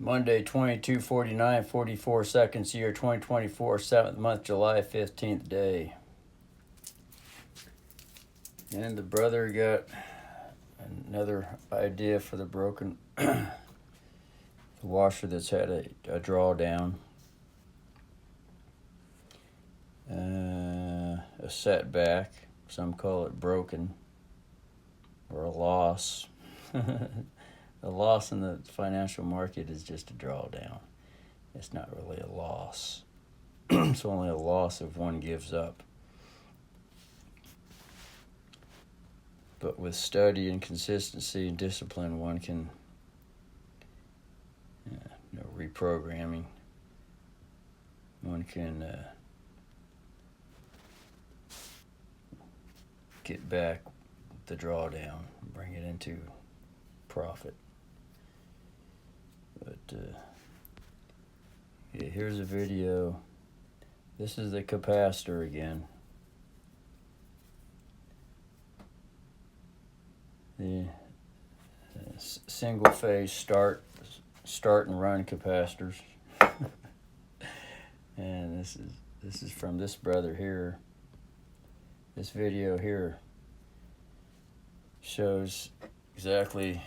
Monday, 22:49, 44 seconds, year 2024, 7th month, July 15th day. And the brother got another idea for the broken the washer that's had a drawdown. A setback, some call it broken, or a loss. A loss in the financial market is just a drawdown. It's not really a loss. It's only a loss if one gives up. But with study and consistency and discipline, one can, reprogramming, one can get back the drawdown, bring it into profit. But here's a video. This is the capacitor again. The single phase start and run capacitors. And this is from this brother here. This video here shows exactly,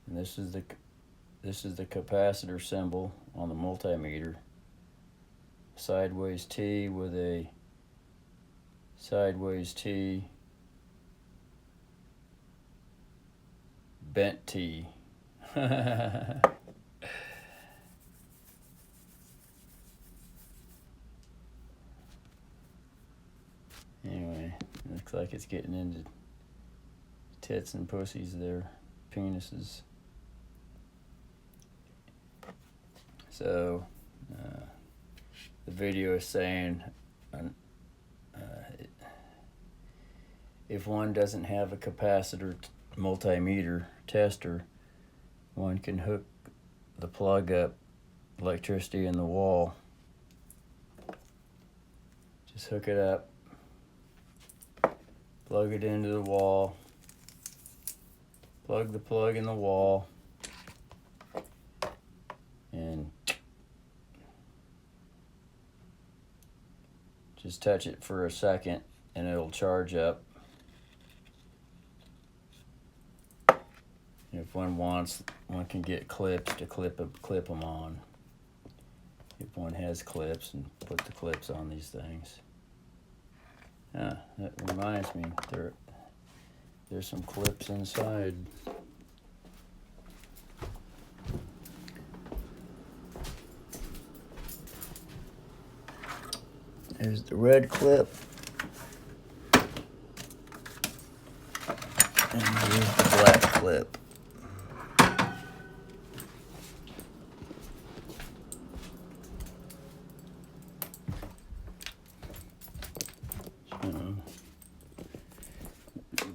and this is the capacitor symbol on the multimeter. Sideways T with a sideways T, bent T. Anyway, looks like it's getting into tits and pussies there, penises. So, the video is saying if one doesn't have a capacitor multimeter tester, one can hook the plug up, electricity in the wall. Just hook it up, plug it into the wall, plug the plug in the wall, and just touch it for a second and it'll charge up. If one wants, one can get clips to clip them on. If one has clips, and put the clips on these things. That reminds me, there's some clips inside. There's the red clip. And here's the black clip.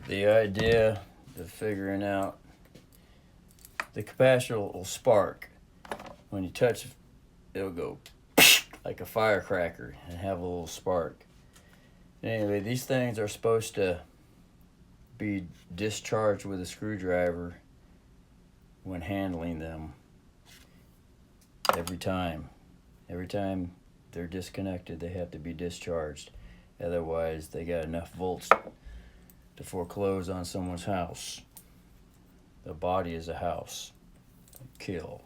The idea of figuring out the capacitor will spark. When you touch it, it'll go like a firecracker and have a little spark. Anyway, these things are supposed to be discharged with a screwdriver when handling them every time. Every time they're disconnected, they have to be discharged. Otherwise, they got enough volts to foreclose on someone's house. The body is a house. Kill.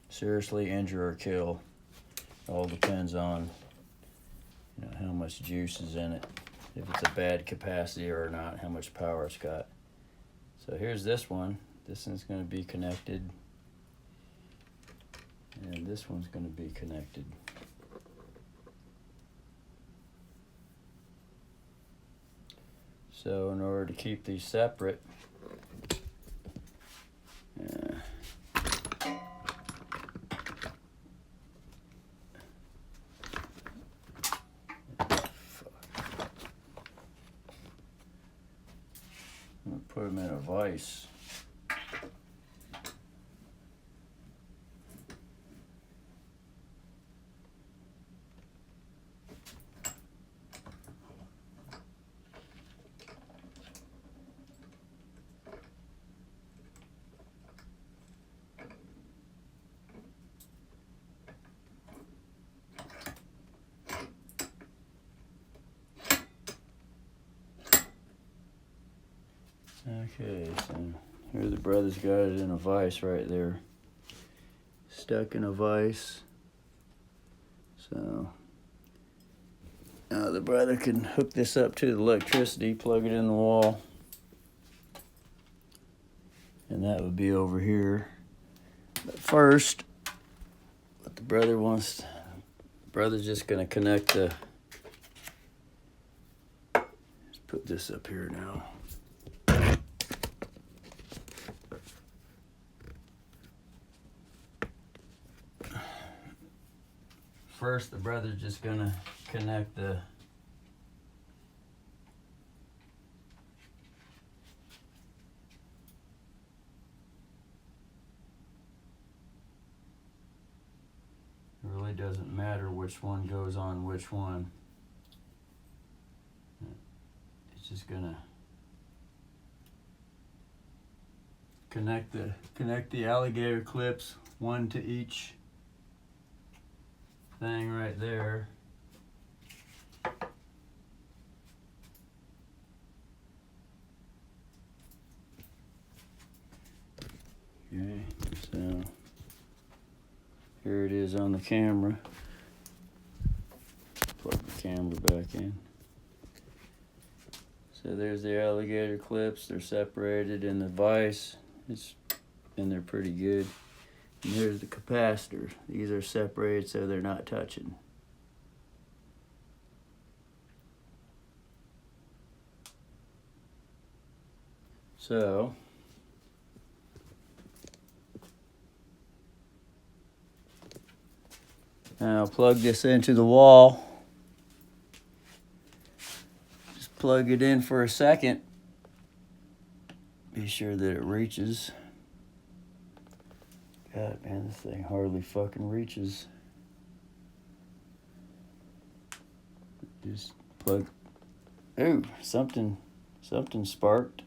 Seriously injure or kill. All depends on how much juice is in it. If it's a bad capacity or not, how much power it's got. So here's this one. This one's going to be connected. And this one's going to be connected. So in order to keep these separate, I'm going to put them in a vise. Okay, so here the brother's got it in a vise right there. Stuck in a vise. So now the brother can hook this up to the electricity, plug it in the wall. And that would be over here. But first, what the brother wants, brother's just gonna connect the, let's put this up here now. First, the brother's just gonna connect the it really doesn't matter which one goes on which one. It's just gonna connect the alligator clips, one to each thing right there. Okay, so here it is on the camera. Plug the camera back in. So there's the alligator clips. They're separated in the vise. And they're pretty good. And here's the capacitor. These are separated so they're not touching. So now plug this into the wall. Just plug it in for a second. Be sure that it reaches. God, man, this thing hardly fucking reaches. Just plug. Ooh, something sparked.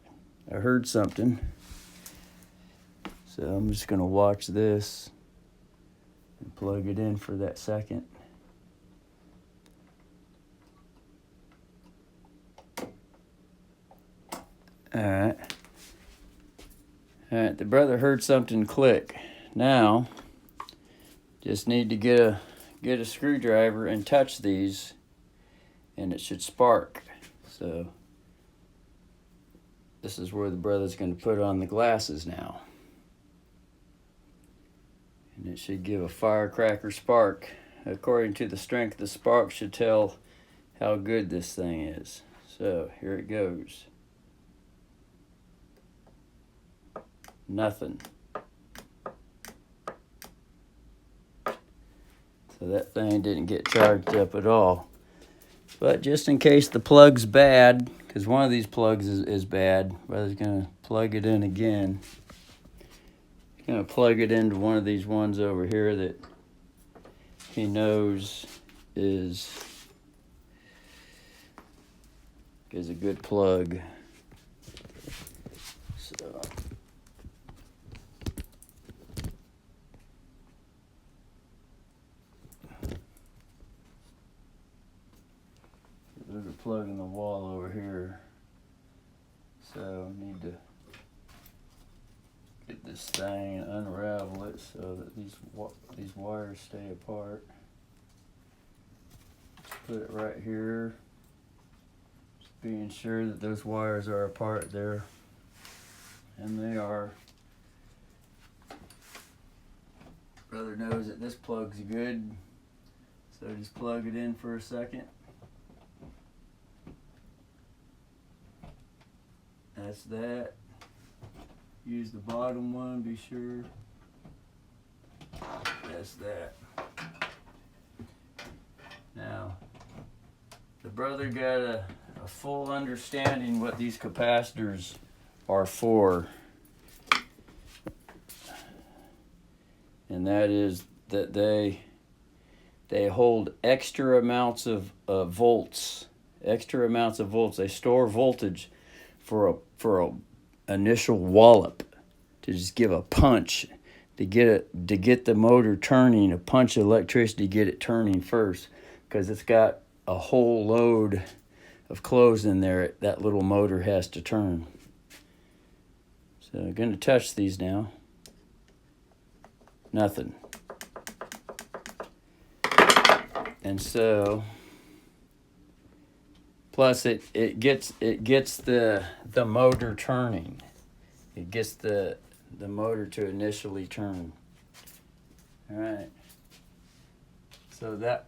I heard something. So I'm just gonna watch this and plug it in for that second. Alright, the brother heard something click. Now, just need to get a screwdriver and touch these, and it should spark. So this is where the brother's going to put on the glasses now. And it should give a firecracker spark. According to the strength, the spark should tell how good this thing is. So here it goes. Nothing. So that thing didn't get charged up at all. But just in case the plug's bad, because one of these plugs is bad, brother's gonna plug it in again. He's gonna plug it into one of these ones over here that he knows is a good plug. So there's a plug in the wall over here. So I need to get this thing and unravel it so that these wires stay apart. Put it right here. Just being sure that those wires are apart there. And they are. Brother knows that this plug's good. So just plug it in for a second. That's that. Use the bottom one, be sure. That's that. Now, the brother got a full understanding what these capacitors are for. And that is that they hold extra amounts of volts. Extra amounts of volts. They store voltage for a initial wallop, to just give a punch, to get the motor turning, a punch of electricity, get it turning first, because it's got a whole load of clothes in there that little motor has to turn. So I'm going to touch these now. Nothing. And so, plus it gets the motor turning. It gets the motor to initially turn. All right. So that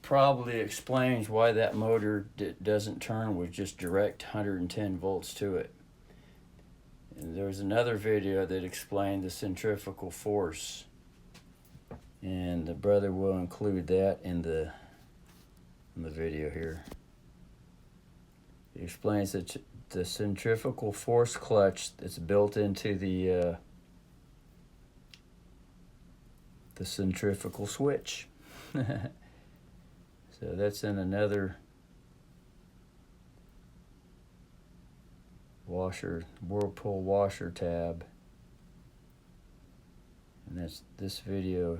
probably explains why that motor doesn't turn with just direct 110 volts to it. And there was another video that explained the centrifugal force, and the brother will include that in the video here. It explains that the centrifugal force clutch that's built into the centrifugal switch. So that's in another washer, Whirlpool washer tab. And that's this video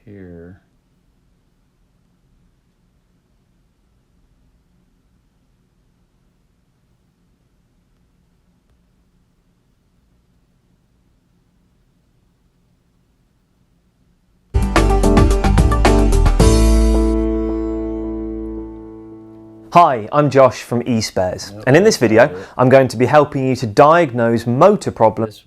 here. Hi, I'm Josh from eSpares, and in this video I'm going to be helping you to diagnose motor problems.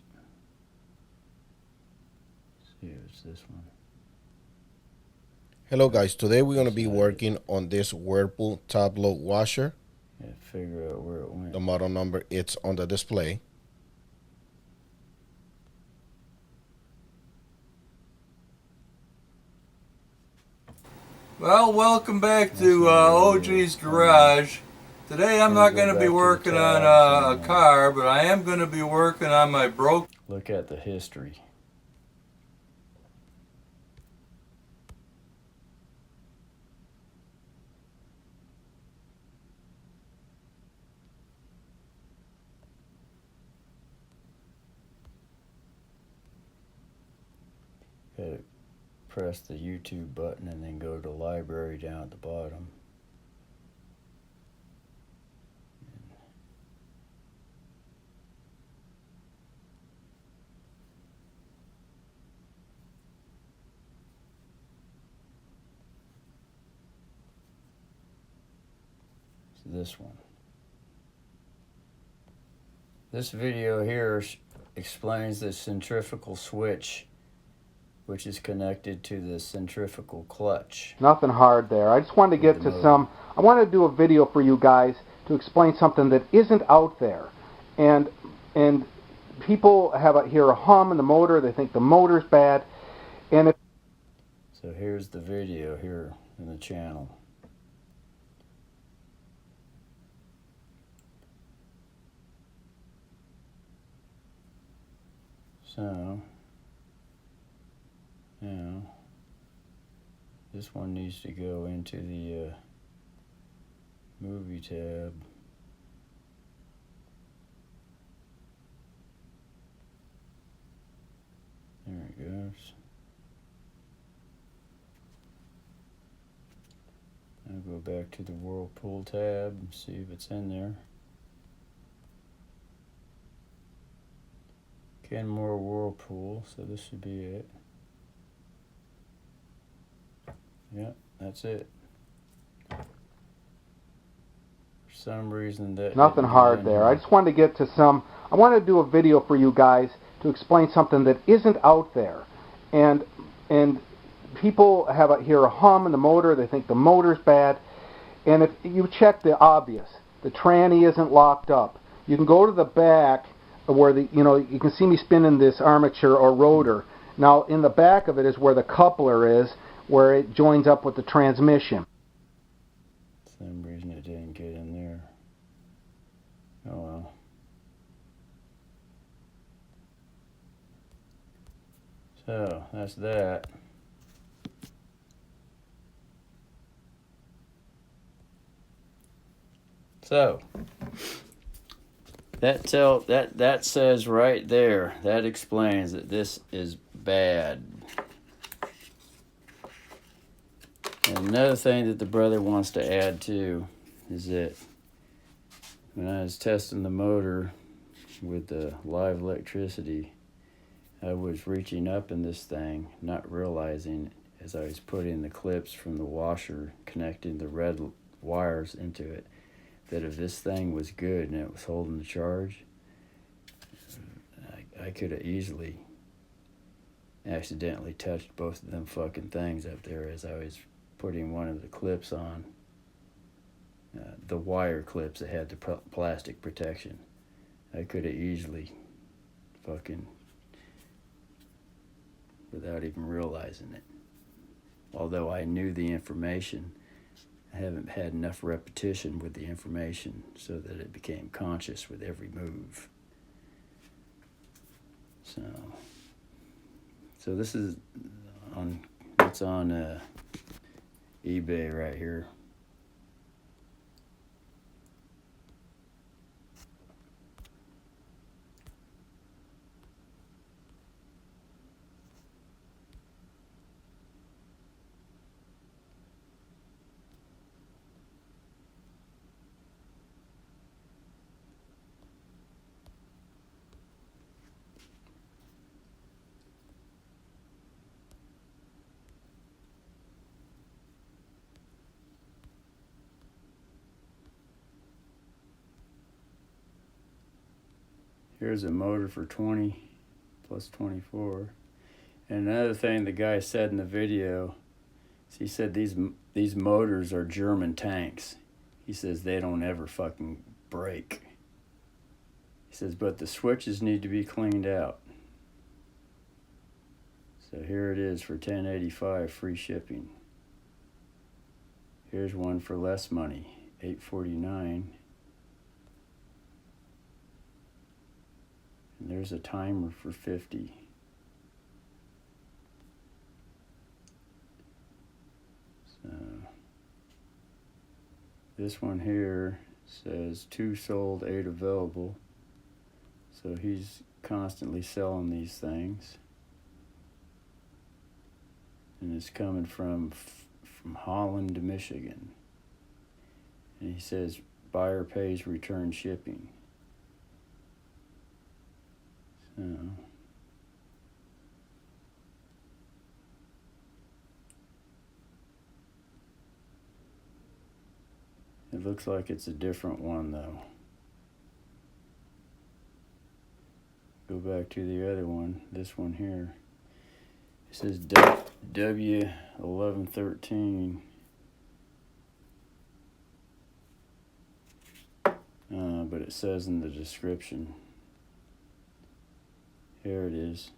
Hello guys, today we're going to be working on this Whirlpool top load washer. Yeah, figure out where it went. The model number, it's on the display. Well, welcome back to OG's Garage. Today I'm not going to be working on a car, but I am going to be working on my broke. Look at the history. Gotta press the YouTube button and then go to library down at the bottom. So this one. This video here explains the centrifugal switch, which is connected to the centrifugal clutch. Nothing hard there. I just wanted to get to some, I want to do a video for you guys to explain something that isn't out there. And people hear a hum in the motor, they think the motor's bad. And so here's the video here in the channel. So now, this one needs to go into the movie tab. There it goes. I'll go back to the Whirlpool tab and see if it's in there. Kenmore Whirlpool, so this should be it. Yep, that's it. For some reason that nothing hard there. I just wanted to get to some, I want to do a video for you guys to explain something that isn't out there. And people hear a hum in the motor, they think the motor's bad. And if you check the obvious, the tranny isn't locked up. You can go to the back where you can see me spinning this armature or rotor. Now in the back of it is where the coupler is, where it joins up with the transmission. For some reason it didn't get in there. Oh well. So that's that. So that says right there, that explains that this is bad. And another thing that the brother wants to add too is that when I was testing the motor with the live electricity, I was reaching up in this thing, not realizing as I was putting the clips from the washer, connecting the red wires into it, that if this thing was good and it was holding the charge, I could have easily accidentally touched both of them fucking things up there as I was putting one of the clips on, the wire clips that had the plastic protection. I could have easily fucking, without even realizing it. Although I knew the information, I haven't had enough repetition with the information so that it became conscious with every move. So this is on, it's on eBay right here. Here's a motor for 20 plus 24. And another thing the guy said in the video, he said these motors are German tanks. He says they don't ever fucking break. He says, but the switches need to be cleaned out. So here it is for $10.85 free shipping. Here's one for less money, $8.49. And there's a timer for 50. So this one here says 2 sold, 8 available. So he's constantly selling these things. And it's coming from Holland to Michigan. And he says buyer pays return shipping. So it looks like it's a different one though. Go back to the other one, this one here. It says W1113. But it says in the description. Here it is.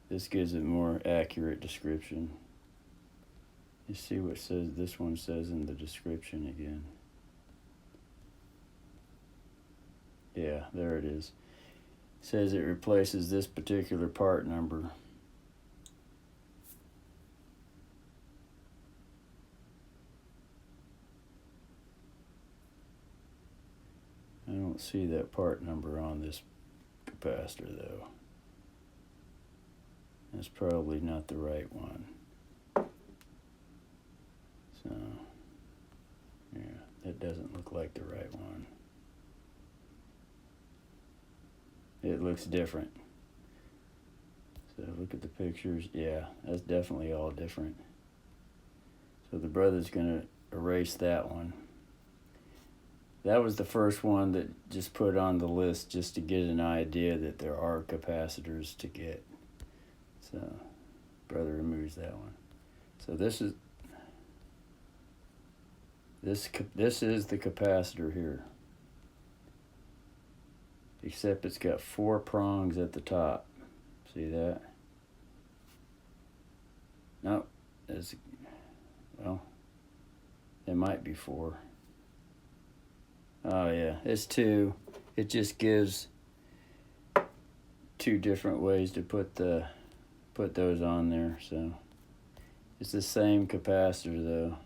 This gives a more accurate description. You see what says this one says in the description again. Yeah, there it is. It says it replaces this particular part number. I don't see that part number on this capacitor though. That's probably not the right one. So, yeah, that doesn't look like the right one. It looks different. So look at the pictures. Yeah, that's definitely all different. So the brother's gonna erase that one. That was the first one that just put on the list just to get an idea that there are capacitors to get. So, brother removes that one. So this is the capacitor here. Except it's got 4 prongs at the top. See that? No, well, it might be 4. Oh yeah, it's 2. It just gives 2 different ways to put those on there. So it's the same capacitor though.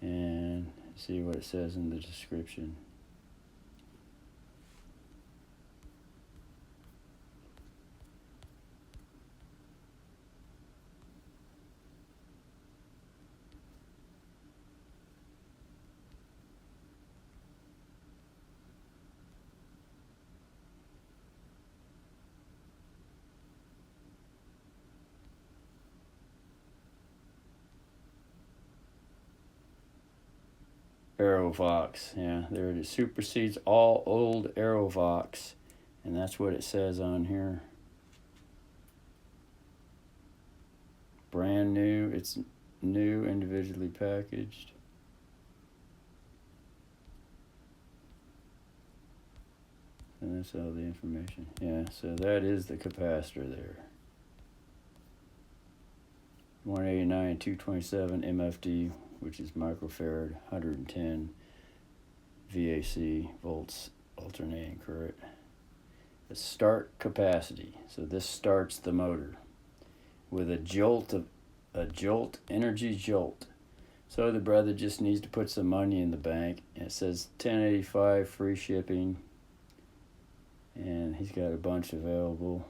And see what it says in the description. Aerovox. Yeah, there it is. Supersedes all old Aerovox. And that's what it says on here. Brand new. It's new, individually packaged. And that's all the information. Yeah, so that is the capacitor there. 189, 227 MFD, which is microfarad, 110 VAC, volts, alternating current. The start capacity. So this starts the motor with a energy jolt. So the brother just needs to put some money in the bank. And it says $10.85 free shipping. And he's got a bunch available.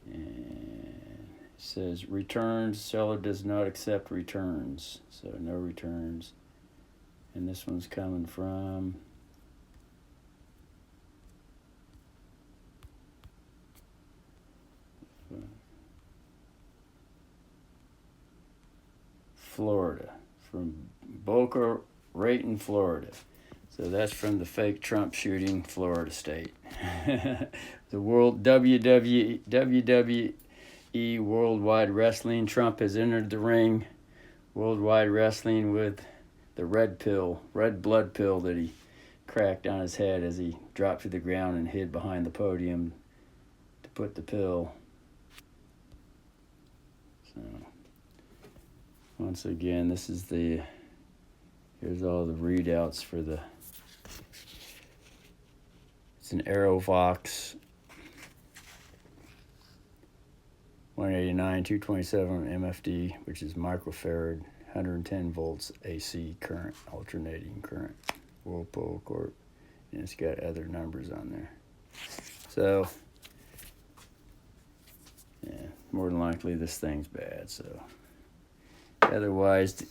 And it says returns. Seller does not accept returns. So no returns. And this one's coming from Florida, from Boca Raton, Florida. So that's from the fake Trump shooting, Florida state. The world WWE Worldwide Wrestling. Trump has entered the ring. Worldwide Wrestling with the red blood pill that he cracked on his head as he dropped to the ground and hid behind the podium to put the pill. So once again, this is here's all the readouts for it's an Aerovox 189, 227 MFD, which is microfarad, 110 volts AC current, alternating current, Whirlpool Corp. And it's got other numbers on there. So, yeah, more than likely this thing's bad. So, otherwise,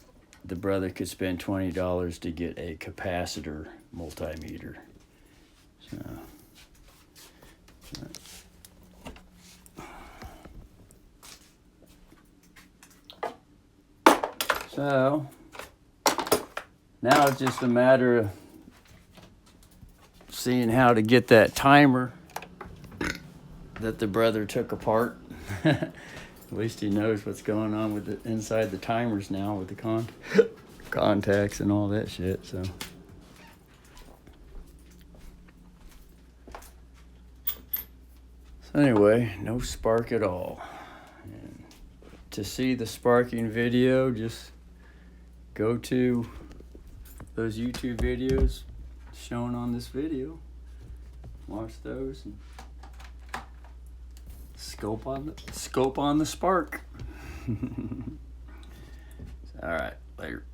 the brother could spend $20 to get a capacitor multimeter. So now it's just a matter of seeing how to get that timer that the brother took apart. At least he knows what's going on with the inside the timers now with the contacts and all that shit. So anyway, no spark at all. And to see the sparking video, just go to those YouTube videos shown on this video. Watch those and scope on the spark. All right, later.